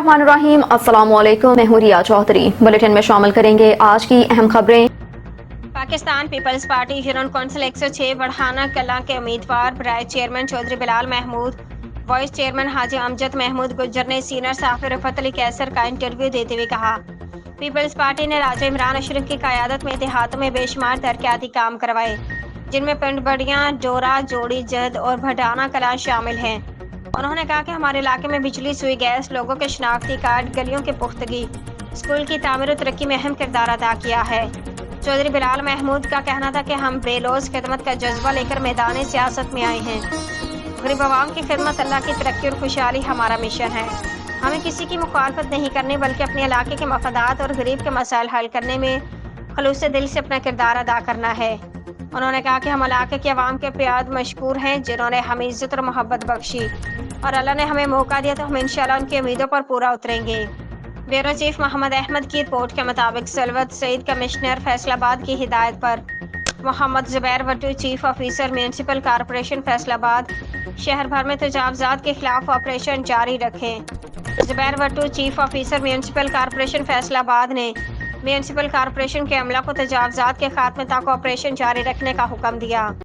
बिस्मिल्लाहिर्रहमानिर्रहीम। अस्सलामुअलैकुम। मैं हूं रिया चौधरी। बुलेटिन में शामिल करेंगे आज की अहम खबरें। Pakistan Peoples Party general council 106 Barhana Kalan के उम्मीदवार बराए chairman Chaudhry Bilal Mahmood, vice chairman Haji Amjad Mahmood Gujjar ने सीनियर सहाफ़ी रफ़त अली कैसर का इंटरव्यू देते हुए कहा, पीपल्स पार्टी ने राजा इमरान अशरफ की क़यादत में देहातों में बेशुमार तरक्याती काम करवाए, जिनमें पिंड बड़ियाँ, डोरा, जोड़ी, जद और भडाना कलां शामिल हैं। उन्होंने कहा कि हमारे इलाके में बिजली, सुई गैस, लोगों के शनाख्ती कार्ड, गलियों की पुख्तगी, स्कूल की तामीर और तरक्की में अहम किरदार अदा किया है। चौधरी बिलाल महमूद का कहना था कि हम बेलौज खिदमत का जज्बा लेकर मैदान सियासत में आए हैं। गरीब आवाम की खिदमत, अल्लाह की तरक्की और खुशहाली हमारा मिशन है। हमें किसी की मुखालफत नहीं करनी बल्कि अपने इलाके के मफादात और गरीब के मसाइल हल करने में खलूस दिल से अपना किरदार अदा करना है। उन्होंने कहा कि हम इलाके के अवाम के प्याद मशकूर हैं, जिन्होंने हमें इज्जत और मोहब्बत बख्शी और अल्लाह ने हमें मौका दिया तो हम इंशाअल्लाह उनकी उम्मीदों पर पूरा उतरेंगे। ब्यूरो चीफ मोहम्मद अहमद की रिपोर्ट के मुताबिक सलवत सईद कमिश्नर फैसलाबाद की हिदायत पर Mohammad Zubair Wattoo chief officer municipal corporation Faisalabad शहर भर में तजावजात के खिलाफ ऑपरेशन जारी रखें। Zubair Wattoo chief officer municipal corporation Faisalabad ने म्यूनसिपल कॉरपोरेशन के अमला को तजावजात के खात्मे तक ऑपरेशन जारी रखने का हुक्म दिया।